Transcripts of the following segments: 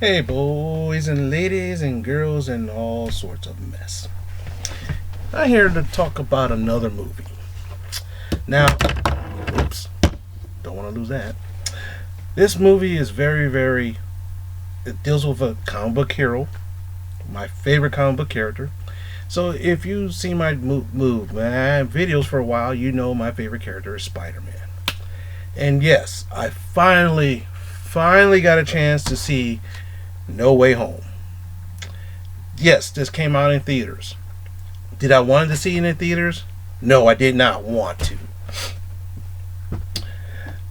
Hey, boys and ladies and girls and all sorts of mess. I'm here to talk about another movie. Now, oops, don't want to lose that. This movie is very. It deals with a comic book hero, my favorite comic book character. So if you've seen my my videos for a while, you know my favorite character is Spider-Man. And yes, I finally got a chance to see No Way Home. Yes, this came out in theaters. Did I want to see it in theaters? No, I did not want to.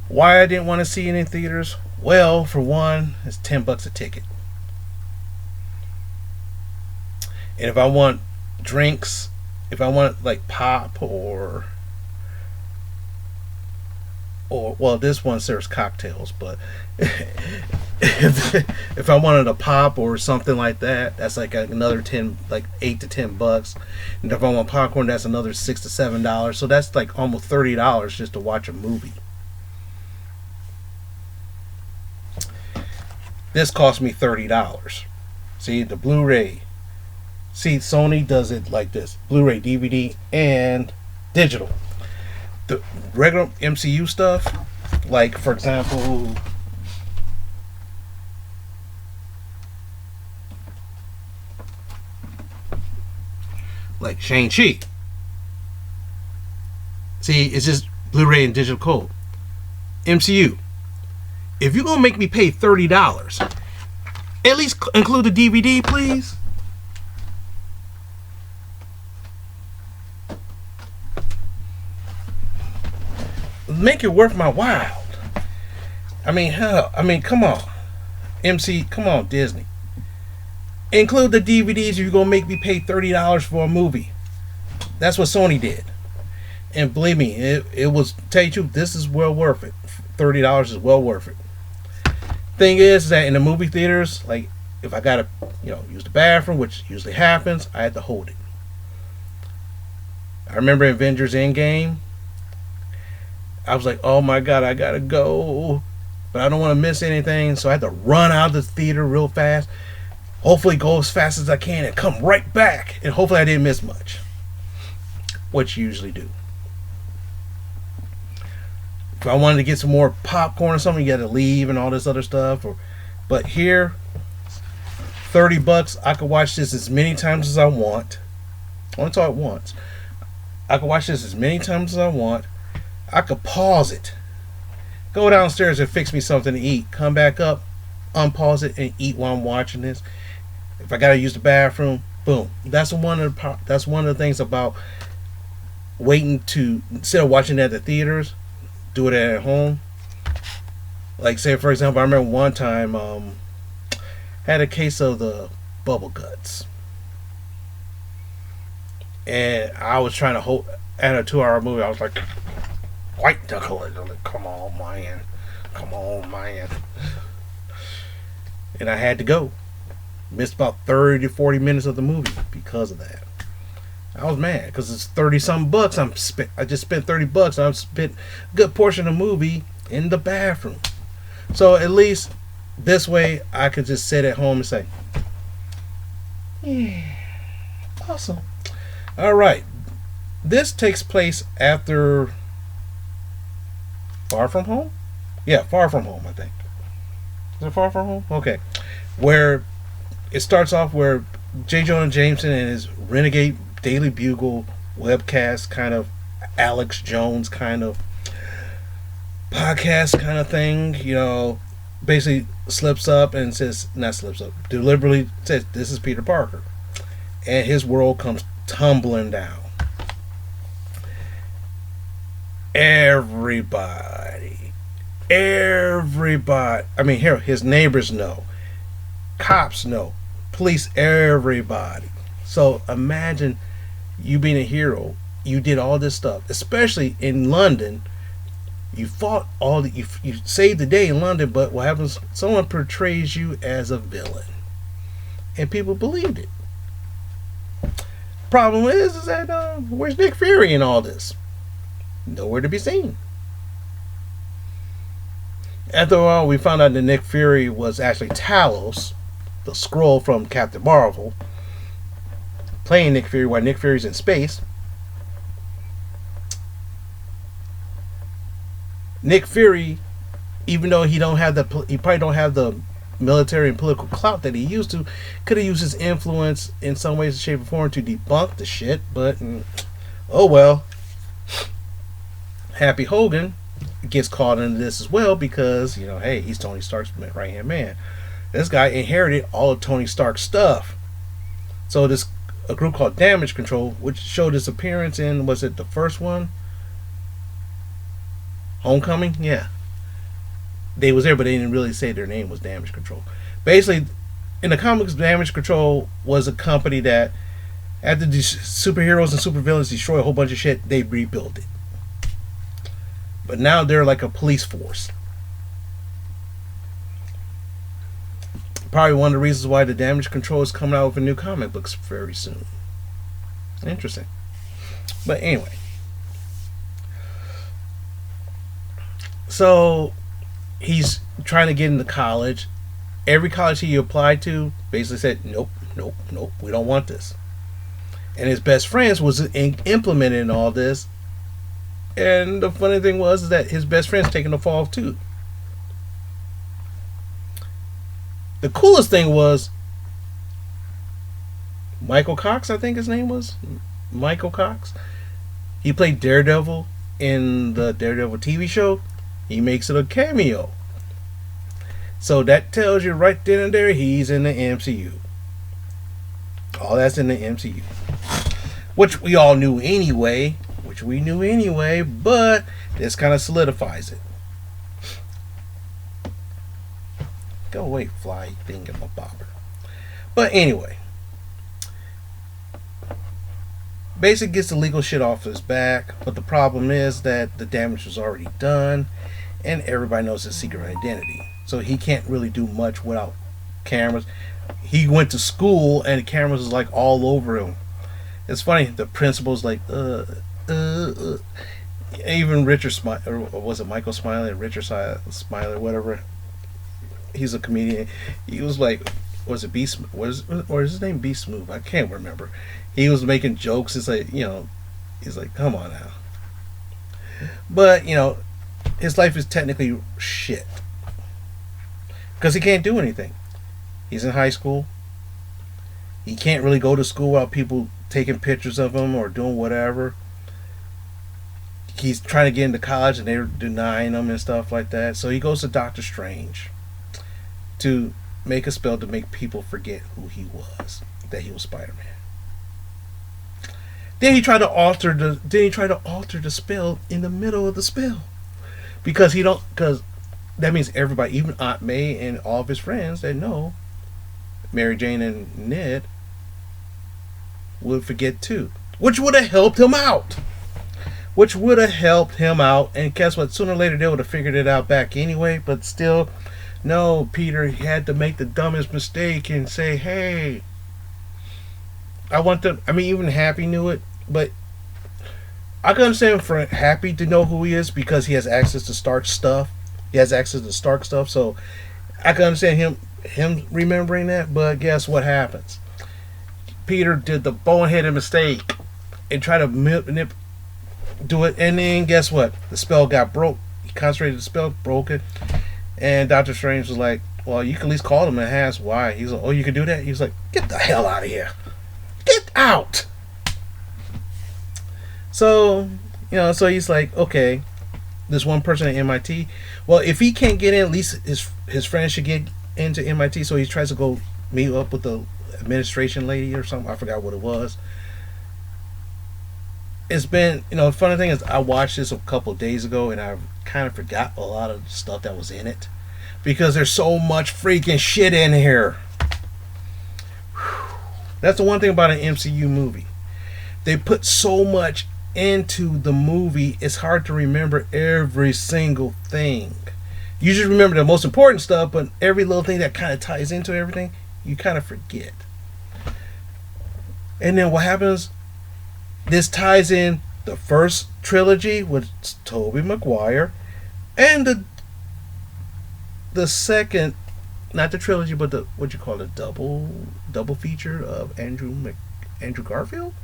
Why I didn't want to see it in theaters? Well, for one, it's $10 a ticket. And if I want drinks, if I want like pop or well, this one serves cocktails, but if I wanted a pop or something like that, that's like another 10, like $8 to $10. And if I want popcorn, that's another $6 to $7. So that's like almost $30 just to watch a movie. This cost me $30. See, the Blu-ray. See, Sony does it like this: Blu-ray, DVD, and digital. The regular MCU stuff, like for example, like Shang-Chi. See, it's just Blu-ray and digital code. MCU. If you're gonna make me pay $30, at least include the DVD, please. Make it worth my while. I mean, hell, come on, come on, Disney. Include the DVDs if you're gonna make me pay $30 for a movie. That's what Sony did, and believe me, it was. Tell you the truth, this is well worth it. $30 is well worth it. Thing is that in the movie theaters, like if I gotta, use the bathroom, which usually happens, I had to hold it. I remember Avengers Endgame. I was like, oh my god, I gotta go. But I don't want to miss anything, so I had to run out of the theater real fast. Hopefully go as fast as I can and come right back. And hopefully I didn't miss much. What you usually do. If I wanted to get some more popcorn or something, you gotta leave and all this other stuff. But here, $30, I could watch this as many times as I want. I only saw it once. I could watch this as many times as I want. I could pause it, go downstairs and fix me something to eat, come back up, unpause it, and eat while I'm watching this. If I gotta use the bathroom, boom. That's one of the things about waiting to, instead of watching it at the theaters, do it at home. Like say for example, I remember one time had a case of the bubble guts, and I was trying to hold at a 2-hour movie. I was like, white knuckle it. Like, come on, man. And I had to go. Missed about 30 to 40 minutes of the movie because of that. I was mad because it's 30 some bucks. I just spent $30 and I've spent a good portion of the movie in the bathroom. So at least this way I could just sit at home and say, yeah, awesome. All right. This takes place after Far From Home? Yeah, Far From Home, I think. Is it Far From Home? Okay. Where it starts off where J. Jonah Jameson and his Renegade Daily Bugle webcast kind of Alex Jones kind of podcast kind of thing, basically slips up and says, not slips up, deliberately says, this is Peter Parker. And his world comes tumbling down. Everybody, his neighbors know, cops know, police, everybody. So imagine you being a hero. You did all this stuff, especially in London. You fought you saved the day in London, but what happens? Someone portrays you as a villain, and people believed it. Problem is that where's Nick Fury in all this? Nowhere to be seen. After all, we found out that Nick Fury was actually Talos, the Skrull from Captain Marvel, playing Nick Fury while Nick Fury's in space. Nick Fury, even though he probably don't have the military and political clout that he used to, could have used his influence in some ways, shape, or form to debunk the shit. But oh well. Happy Hogan gets caught into this as well because, hey, he's Tony Stark's right hand man. This guy inherited all of Tony Stark's stuff. So a group called Damage Control, which showed his appearance in, was it the first one? Homecoming? Yeah. They was there, but they didn't really say their name was Damage Control. Basically, in the comics, Damage Control was a company that, after the superheroes and supervillains destroy a whole bunch of shit, they rebuilt it. But now they're like a police force. Probably one of the reasons why the Damage Control is coming out with a new comic books very soon. Interesting. But anyway. So he's trying to get into college. Every college he applied to basically said, nope, we don't want this. And his best friends was implementing all this. And the funny thing was that his best friend's taking the fall too. The coolest thing was Michael Cox, I think his name was. Michael Cox. He played Daredevil in the Daredevil TV show. He makes it a cameo. So that tells you right then and there he's in the MCU. All that's in the MCU. Which we all knew anyway. But this kind of solidifies it. Go away, fly thingamabobber. But anyway. Basically gets the legal shit off his back. But the problem is that the damage was already done. And everybody knows his secret identity. So he can't really do much without cameras. He went to school and the cameras was like all over him. It's funny, the principal's like, even Richard Smiley, or was it Michael Smiley, Richard Smiley, whatever. He's a comedian. He was like, was it Beast, or is his name Beast Smooth? I can't remember. He was making jokes. It's like, he's like, come on now. But, his life is technically shit. Because he can't do anything. He's in high school. He can't really go to school without people taking pictures of him or doing whatever. He's trying to get into college and they're denying him and stuff like that. So he goes to Doctor Strange to make a spell to make people forget who he was. That he was Spider-Man. Then he tried to alter the spell in the middle of the spell. Because that means everybody, even Aunt May and all of his friends that know Mary Jane and Ned, would forget too. Which would have helped him out. And guess what? Sooner or later they would have figured it out back anyway. But still, no, Peter had to make the dumbest mistake and say, hey, even Happy knew it. But I can understand for Happy to know who he is because he has access to Stark stuff. So I can understand him remembering that. But guess what happens? Peter did the boneheaded mistake and tried to do it, and then guess what? The spell got broke. He concentrated the spell, broke it, and Doctor Strange was like, well, you can at least call him and ask why. He's like, oh, you can do that? He's like, get the hell out of here. Get out. So, so he's like, okay, this one person at MIT. Well, if he can't get in, at least his friends should get into MIT. So he tries to go meet up with the administration lady or something. I forgot what it was. It's been, the funny thing is I watched this a couple of days ago and I kind of forgot a lot of the stuff that was in it. Because there's so much freaking shit in here. That's the one thing about an MCU movie. They put so much into the movie, it's hard to remember every single thing. You just remember the most important stuff, but every little thing that kind of ties into everything, you kind of forget. And then what happens, this ties in the first trilogy with Tobey Maguire and the second not the trilogy, but the what you call it, double feature of Andrew Garfield.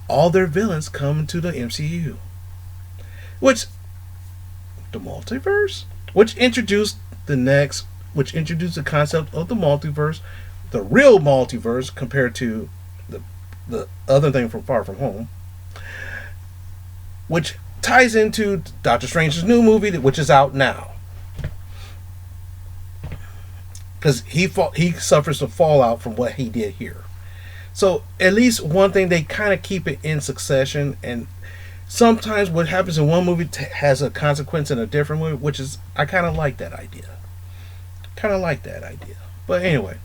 All their villains come to the MCU, which the multiverse, which introduced which introduced the concept of the multiverse, the real multiverse compared to the other thing from Far From Home, which ties into Doctor Strange's new movie, which is out now. Because he suffers the fallout from what he did here. So at least one thing, they kind of keep it in succession, and sometimes what happens in one movie has a consequence in a different movie, which is, I kind of like that idea. But anyway,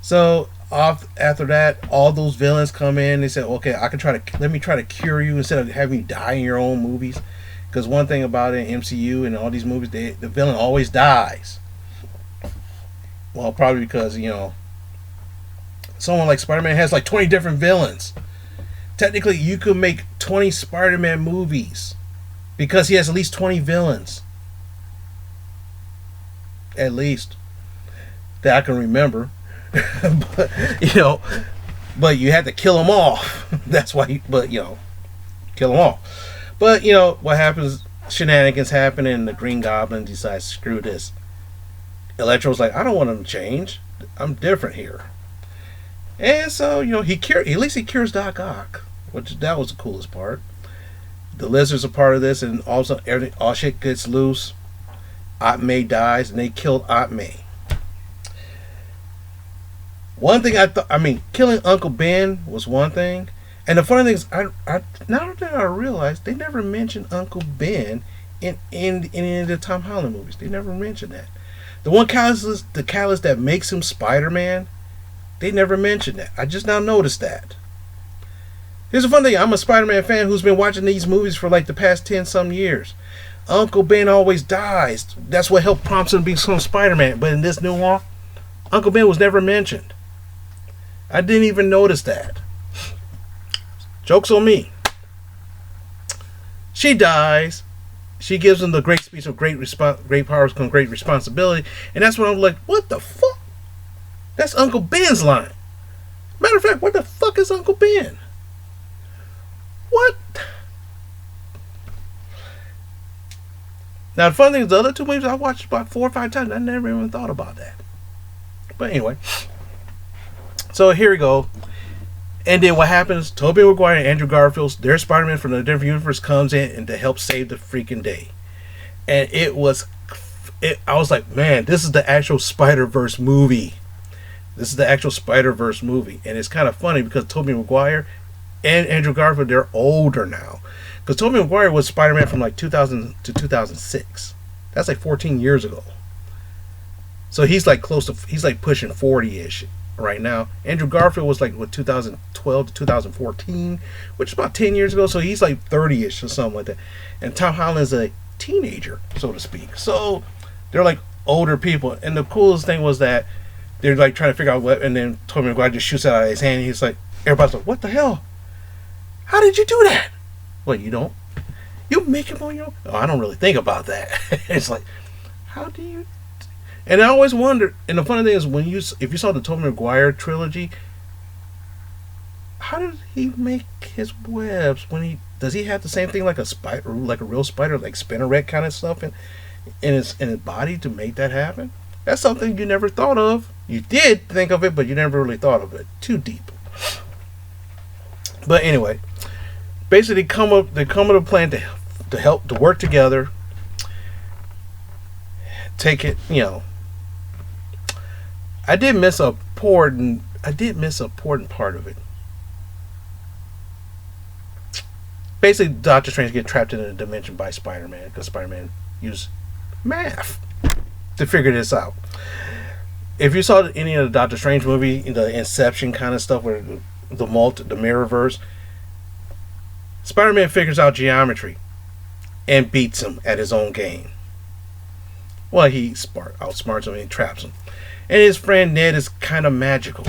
so after that, all those villains come in. They say, okay, let me try to cure you instead of having you die in your own movies. Because one thing about it in MCU and all these movies, the villain always dies. Well, probably because, someone like Spider-Man has like 20 different villains. Technically, you could make 20 Spider-Man movies because he has at least 20 villains. At least. That I can remember. but you had to kill them all. That's why, kill them all. But, what happens, shenanigans happen and the Green Goblin decides, screw this. Electro's like, I don't want him to change. I'm different here. And so, at least he cures Doc Ock, which that was the coolest part. The Lizard's a part of this, and also all shit gets loose. Aunt May dies, and they killed Aunt May. One thing killing Uncle Ben was one thing, and the funny thing is, now that I realize they never mentioned Uncle Ben in any of the Tom Holland movies. They never mentioned that. The one catalyst that makes him Spider-Man, they never mentioned that. I just now noticed that. Here's a fun thing. I'm a Spider-Man fan who's been watching these movies for like the past 10-some years. Uncle Ben always dies. That's what helped prompt him to become Spider-Man. But in this new one, Uncle Ben was never mentioned. I didn't even notice that. Joke's on me. She dies. She gives him the great speech of great powers come great responsibility. And that's when I'm like, what the fuck? That's Uncle Ben's line. Matter of fact, what the fuck is Uncle Ben? What? Now, the funny thing is, the other two movies I watched about 4 or 5 times. I never even thought about that. But anyway. So here we go. And then what happens, Tobey Maguire and Andrew Garfield, their Spider-Man from a different universe comes in and to help save the freaking day. And I was like, man, this is the actual Spider-Verse movie. This is the actual Spider-Verse movie. And it's kind of funny because Tobey Maguire and Andrew Garfield, they're older now. Because Tobey Maguire was Spider-Man from like 2000 to 2006. That's like 14 years ago. So he's like he's like pushing 40-ish right now. Andrew Garfield was like 2012 to 2014, which is about 10 years ago. So he's like 30-ish or something like that. And Tom Holland's a teenager, so to speak. So they're like older people. And the coolest thing was that they're like trying to figure out what, and then Tobey Maguire just shoots it out of his hand. And he's like, everybody's like, what the hell? How did you do that? Well, you don't. You make him on your own. Oh, I don't really think about that. It's like, how do you? And I always wonder. And the funny thing is, if you saw the Tobey Maguire trilogy, how did he make his webs? Does he have the same thing like a spider, like a real spider, like spinneret kind of stuff in his body to make that happen? That's something you never thought of. You did think of it, but you never really thought of it too deep. But anyway, basically they come up with a plan to work together. Take it, I did miss a important part of it. Basically, Doctor Strange gets trapped in a dimension by Spider-Man because Spider-Man used math to figure this out. If you saw any of the Doctor Strange movie, the Inception kind of stuff, where the Mirrorverse, Spider-Man figures out geometry and beats him at his own game. Well, he outsmarts him and he traps him. And his friend Ned is kind of magical.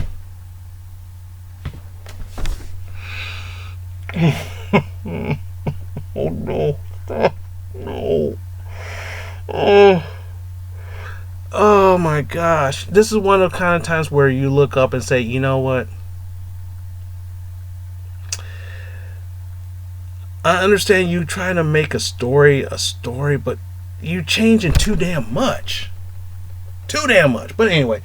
Oh no. No. Oh. Oh my gosh. This is one of the kind of times where you look up and say, you know what? I understand you trying to make a story, but you changing too damn much. Too damn much. But anyway,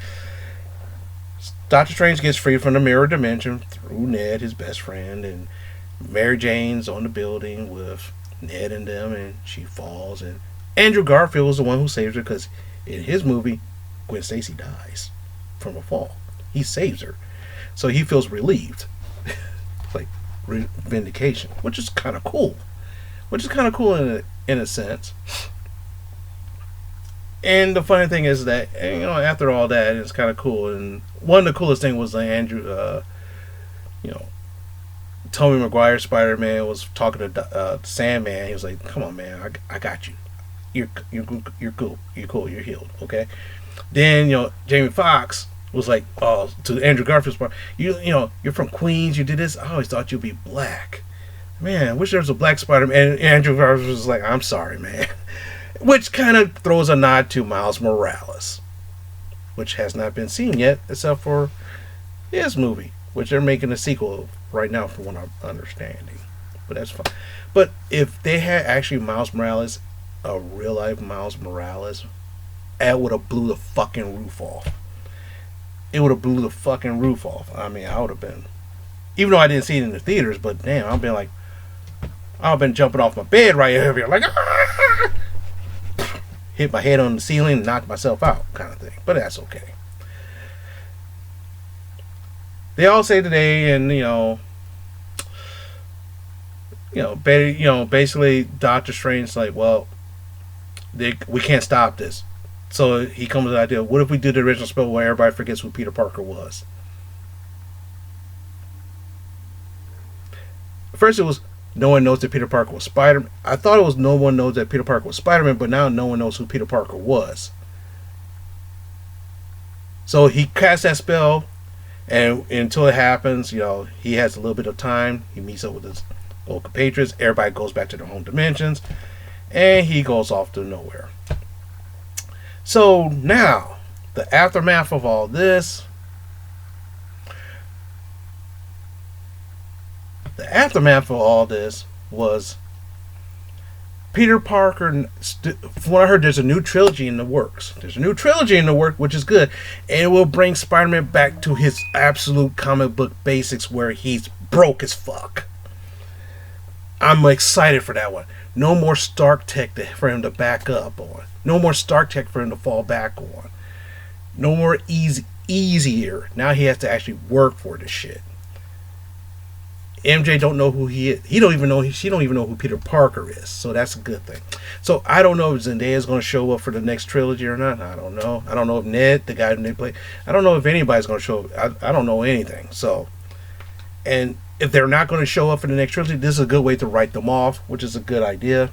Doctor Strange gets free from the mirror dimension through Ned, his best friend, and Mary Jane's on the building with Ned and them, and she falls. And Andrew Garfield is the one who saves her because in his movie, Gwen Stacy dies from a fall. He saves her, so he feels relieved, like vindication, which is kind of cool. Which is kind of cool in a sense. And the funny thing is that after all that, it's kind of cool. And one of the coolest things was Andrew, you know, Tobey Maguire Spider-Man was talking to Sandman. He was like, "Come on, man, I got you. You're cool. You're cool. You're healed. Okay." Then Jamie Foxx was like, "Oh, to Andrew Garfield's part, you're from Queens. You did this. I always thought you'd be black. Man, I wish there was a black Spider-Man." And Andrew Garfield was like, "I'm sorry, man," which kind of throws a nod to Miles Morales, which has not been seen yet, except for his movie, which they're making a sequel right now, from what I'm understanding. But that's fine. But if they had actually Miles Morales, a real life Miles Morales, it would have blew the fucking roof off. It would have blew the fucking roof off. I mean, I would have been, even though I didn't see it in the theaters, but damn, I've been like, I've been jumping off my bed right here, like, ah! Hit my head on the ceiling and knocked myself out, kind of thing. But that's okay. They all say today, and basically Doctor Strange's like, well, we can't stop this. So he comes with the idea: what if we do the original spell where everybody forgets who Peter Parker was? First, it was no one knows that Peter Parker was Spider-Man. I thought it was no one knows that Peter Parker was Spider-Man, but now no one knows who Peter Parker was. So he casts that spell, and until it happens, he has a little bit of time. He meets up with his old compatriots. Everybody goes back to their home dimensions, and he goes off to nowhere. So now, the aftermath of all this, was Peter Parker. From what I heard, there's a new trilogy in the works. Which is good, and it will bring Spider-Man back to his absolute comic book basics, where he's broke as fuck. I'm excited for that one. No more Stark Tech for him to back up on. No more Stark Tech for him to fall back on. No more easier. Now he has to actually work for this shit. MJ don't know who he is. She don't even know who Peter Parker is. So that's a good thing. So I don't know if Zendaya is going to show up for the next trilogy or not. I don't know. I don't know if Ned, the guy they play, I don't know if anybody's going to show up. I don't know anything. So, and if they're not going to show up for the next trilogy, this is a good way to write them off, which is a good idea.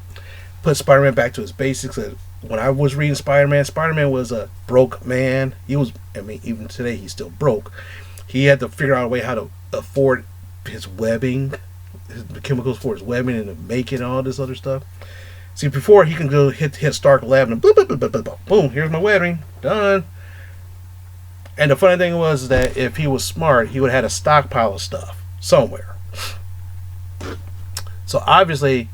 Put Spider-Man back to his basics. When I was reading Spider-Man was a broke man. Even today he's still broke. He had to figure out a way how to afford his webbing, the chemicals for his webbing, and to make it and all this other stuff. See, before he can go hit Stark Lab and boom, here's my webbing, done. And the funny thing was that if he was smart, he would have had a stockpile of stuff somewhere. So obviously,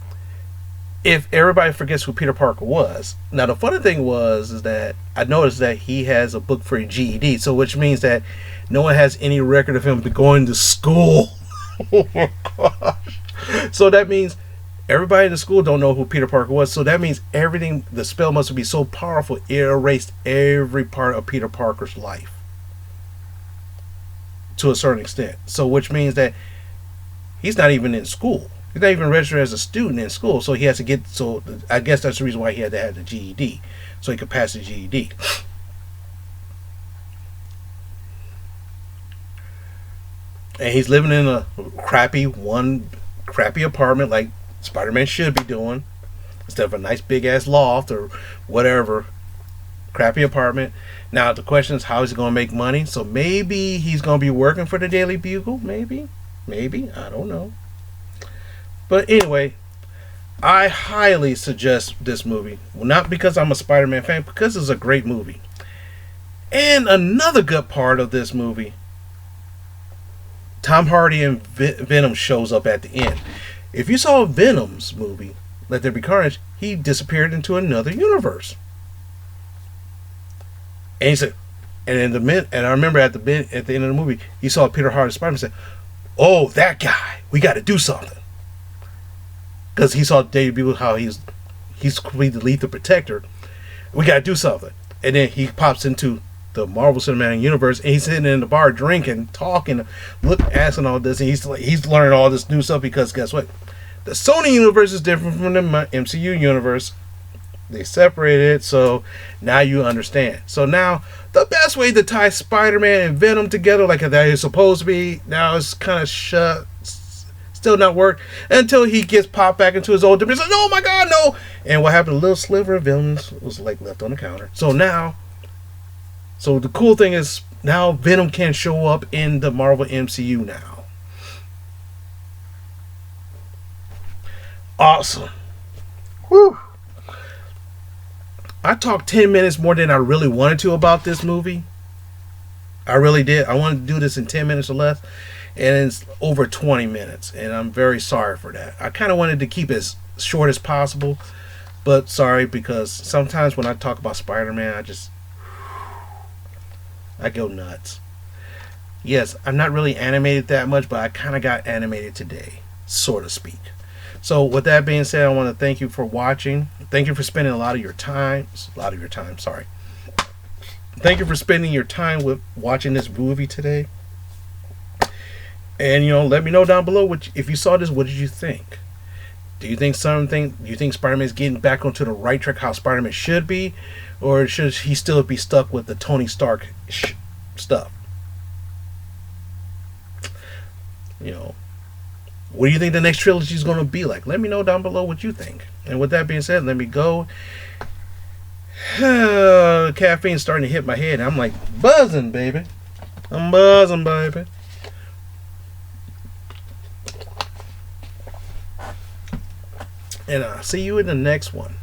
if everybody forgets who Peter Parker was, now the funny thing is that I noticed that he has a book for a GED, so which means that no one has any record of him going to school. Oh my gosh! So that means everybody in the school don't know who Peter Parker was. So that means everything. The spell must be so powerful it erased every part of Peter Parker's life to a certain extent. So which means that he's not even in school. He's not even registered as a student in school, so he has to get. So I guess that's the reason why he had to have the GED, so he could pass the GED. And he's living in a crappy apartment, like Spider-Man should be doing, instead of a nice big ass loft or whatever. Crappy apartment. Now the question is, how is he going to make money? So maybe he's going to be working for the Daily Bugle. Maybe I don't know. But anyway, I highly suggest this movie. Well, not because I'm a Spider-Man fan, because it's a great movie. And another good part of this movie, Tom Hardy and Venom shows up at the end. If you saw Venom's movie, Let There Be Carnage, he disappeared into another universe. And he said, and in the mid, and I remember at the end of the movie, he saw Peter Hardy Spider-Man say, "Oh, that guy, we got to do something," because he saw David Buell how he's completely the lethal protector. We got to do something, and then he pops into the Marvel Cinematic Universe, and he's sitting in the bar drinking, talking, asking all this, and he's learning all this new stuff because guess what? The Sony universe is different from the MCU universe. They separated it, so now you understand. So now the best way to tie Spider-Man and Venom together, like that is supposed to be, now it's kind of shut, still not work until he gets popped back into his old dimension. Like, oh my God, no! And what happened? A little sliver of Venom was like left on the counter. So now, so the cool thing is now Venom can show up in the Marvel MCU now. Awesome. Whew. I talked 10 minutes more than I really wanted to about this movie. I really did. I wanted to do this in 10 minutes or less, and it's over 20 minutes, and I'm very sorry for that. I kind of wanted to keep it as short as possible, but sorry, because sometimes when I talk about Spider-Man, I go nuts. Yes, I'm not really animated that much, but I kind of got animated today, so to speak. So with that being said, I want to thank you for watching. Thank you for spending a lot of your time. Sorry. Thank you for spending your time with watching this movie today. And let me know down below if you saw this. What did you think? Do you think Spider-Man is getting back onto the right track, how Spider-Man should be, or should he still be stuck with the Tony Stark stuff? What do you think the next trilogy is going to be like? Let me know down below what you think. And with that being said, let me go. Caffeine's starting to hit my head. I'm like buzzing, baby. I'm buzzing, baby. And I'll see you in the next one.